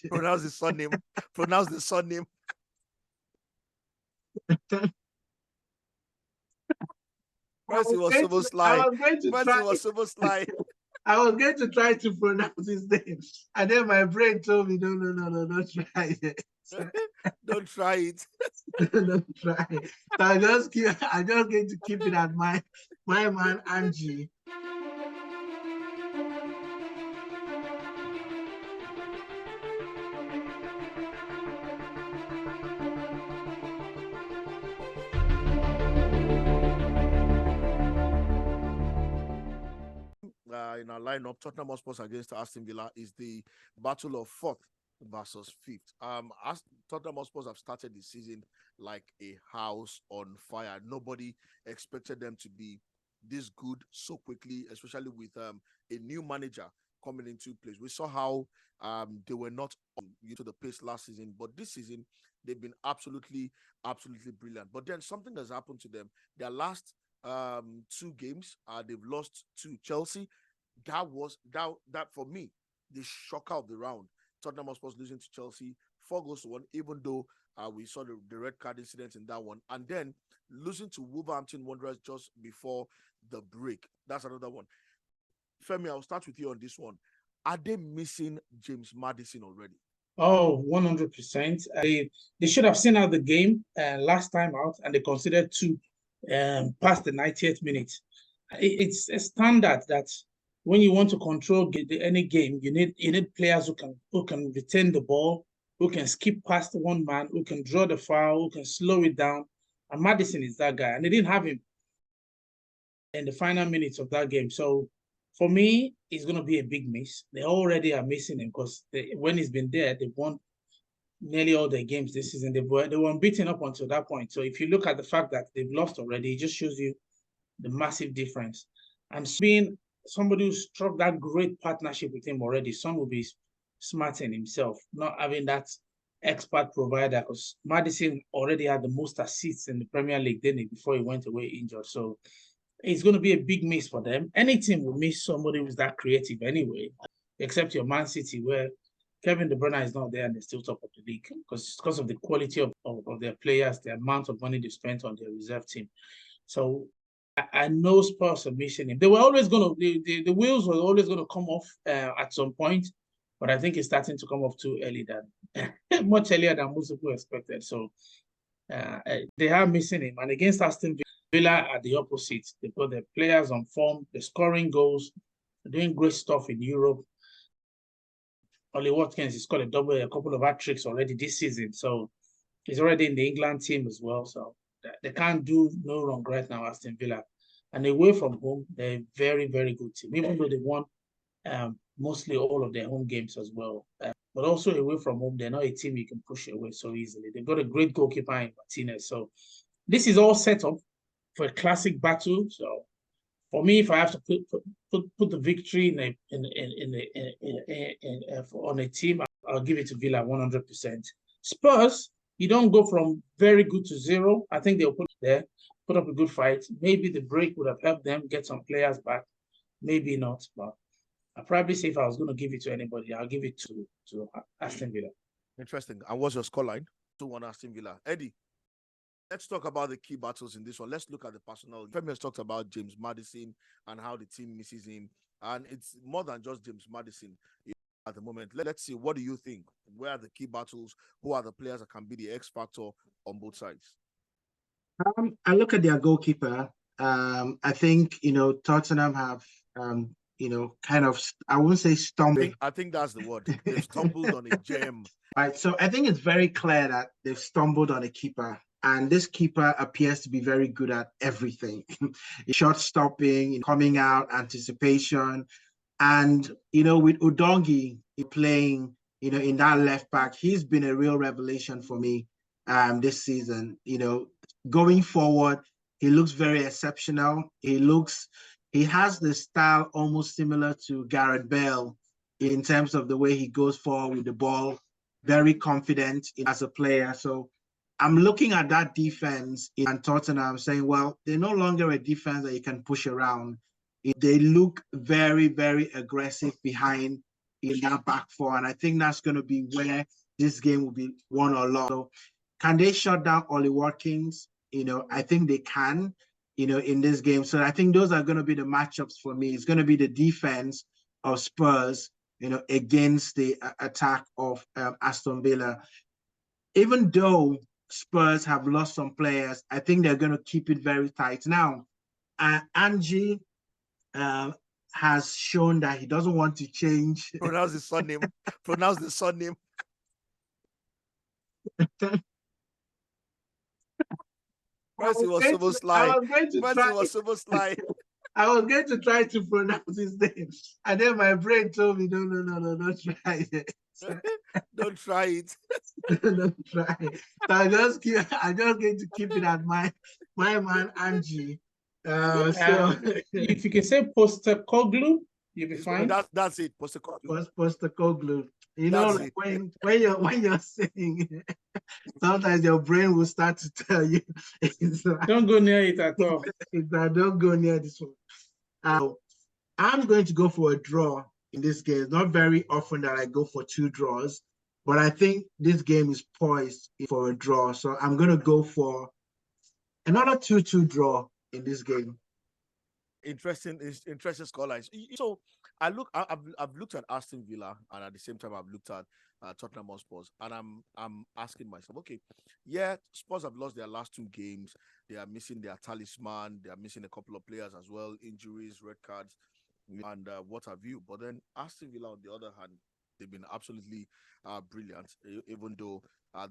Pronounce the surname. Pronounce the surname. Mercy was so sly. Mercy was so sly. I was going to try to pronounce his name, and then my brain told me, no, don't try it. Don't try it. Don't try it. So I'm just going to keep it at my man Angie. In our lineup, Tottenham Hotspur against Aston Villa is the battle of fourth versus fifth. Tottenham Hotspur have started the season like a house on fire. Nobody expected them to be this good so quickly, especially with a new manager coming into place. We saw how they were not to the pace last season, but this season they've been absolutely brilliant. But then something has happened to them. Their last two games, they've lost to Chelsea. That for me, the shocker of the round. Tottenham Hotspur losing to Chelsea 4-1, even though we saw the red card incident in that one, and then losing to Wolverhampton Wanderers just before the break. That's another one. Femi, I'll start with you on this one. Are they missing James Madison already? Oh, 100%. They should have seen out the game last time out, and they considered two past the 90th minute. It's a standard that when you want to control any game, you need players who can retain the ball, who can skip past one man, who can draw the foul, who can slow it down. And Madison is that guy, and they didn't have him in the final minutes of that game. So for me, it's going to be a big miss. They already are missing him because when he's been there, they've won nearly all their games this season. They were unbeaten up until that point. So if you look at the fact that they've lost already, it just shows you the massive difference. And being somebody who struck that great partnership with him already, Son will be smarting himself, not having that expert provider, because Madison already had the most assists in the Premier League, didn't he, before he went away injured. So it's going to be a big miss for them. Any team will miss somebody who's that creative anyway, except your Man City, where Kevin De Bruyne is not there and they're still top of the league because of the quality of their players, the amount of money they spent on their reserve team. So I know Spurs are missing him. They were always going to, the wheels were always going to come off at some point, but I think it's starting to come off too early, much earlier than most people expected. So they are missing him. And against Aston Villa are the opposite. They've got their players on form, they're scoring goals, they're doing great stuff in Europe. Ollie Watkins has got a couple of hat-tricks already this season. So he's already in the England team as well. So they can't do no wrong right now, Aston Villa. And away from home, they're a very, very good team, even though they won mostly all of their home games as well. But also away from home, they're not a team you can push away so easily. They've got a great goalkeeper in Martinez. So this is all set up for a classic battle. So for me, if I have to put the victory on a team, I'll give it to Villa 100%. Spurs, you don't go from very good to zero. I think they'll put up a good fight. Maybe the break would have helped them get some players back. Maybe not, but I'll probably say if I was going to give it to anybody, I'll give it to Aston Villa. Interesting. And what's your scoreline? 2-1 Aston Villa. Eddie, let's talk about the key battles in this one. Let's look at the personal. Femi has talked about James Madison and how the team misses him. And it's more than just James Madison at the moment. Let's see, what do you think? Where are the key battles? Who are the players that can be the X factor on both sides? I look at their goalkeeper. I think, Tottenham have, kind of, I won't say stumbled. I think that's the word. They've stumbled on a gem. Right. So I think it's very clear that they've stumbled on a keeper. And this keeper appears to be very good at everything. Shot stopping, coming out, anticipation. And, with Udongi playing, in that left back, he's been a real revelation for me this season. Going forward, he looks very exceptional. He has the style almost similar to Gareth Bale in terms of the way he goes forward with the ball, very confident as a player. So I'm looking at that defense in Tottenham saying, well, they're no longer a defense that you can push around. They look very, very aggressive behind in that back four. And I think that's going to be where this game will be won or lost. So can they shut down Ollie Watkins? I think they can, in this game. So I think those are going to be the matchups for me. It's going to be the defense of Spurs, against the attack of Aston Villa. Even though Spurs have lost some players, I think they're going to keep it very tight. Now, Angie has shown that he doesn't want to change. Pronounce the surname. Pronounce the surname. Mercy was so sly. Mercy was so sly. I was going to try to pronounce his name, and then my brain told me, no, don't try it. Don't try it. Don't try it. So I'm just going to keep it at my man Angie. So if you can say Postecoglou, you'll be fine. That's it. Postecoglou. Postecoglou. Like when you're saying it, sometimes your brain will start to tell you. Don't go near it at all. Don't go near this one. I'm going to go for a draw in this game. It's not very often that I go for 2 draws, but I think this game is poised for a draw. So I'm going to go for another 2-2 draw in this game. Interesting scorelines. So I've looked at Aston Villa, and at the same time I've looked at Tottenham Hotspur, and I'm asking myself, okay, yeah, Spurs have lost their last 2 games. They are missing their talisman. They are missing a couple of players as well, injuries, red cards, and what have you. But then Aston Villa, on the other hand, they've been absolutely brilliant, even though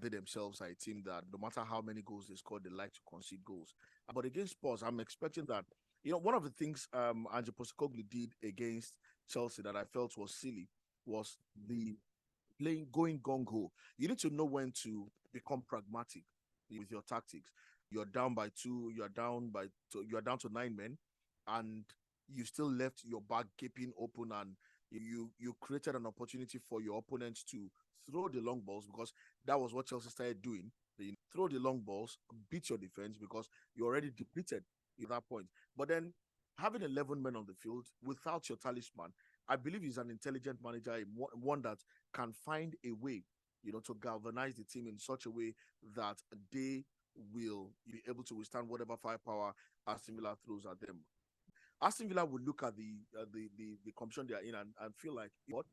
they themselves are a team that no matter how many goals they score, they like to concede goals. But against Spurs, I'm expecting that, one of the things Ange Postecoglou did against Chelsea that I felt was silly was the going gung-ho. You need to know when to become pragmatic with your tactics. You're down by 2, you're down to 9 men, and you still left your back gaping open, and you created an opportunity for your opponents to throw the long balls, because that was what Chelsea started doing. They throw the long balls, beat your defense, because you're already depleted at that point. But then having 11 men on the field without your talisman, I believe he's an intelligent manager, one that can find a way, to galvanize the team in such a way that they will be able to withstand whatever firepower Aston Villa throws at them. Aston Villa would look at the competition they are in and feel like, what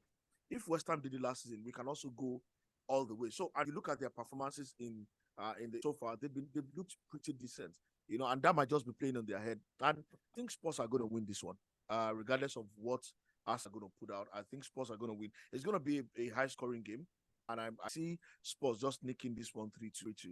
if West Ham did it last season, we can also go all the way. So, and you look at their performances in the so far, they've looked pretty decent, and that might just be playing on their head. And I think Spurs are going to win this one, regardless of what us are going to put out. I think Spurs are going to win. It's going to be a high scoring game, and I see Spurs just nicking this one 3-2.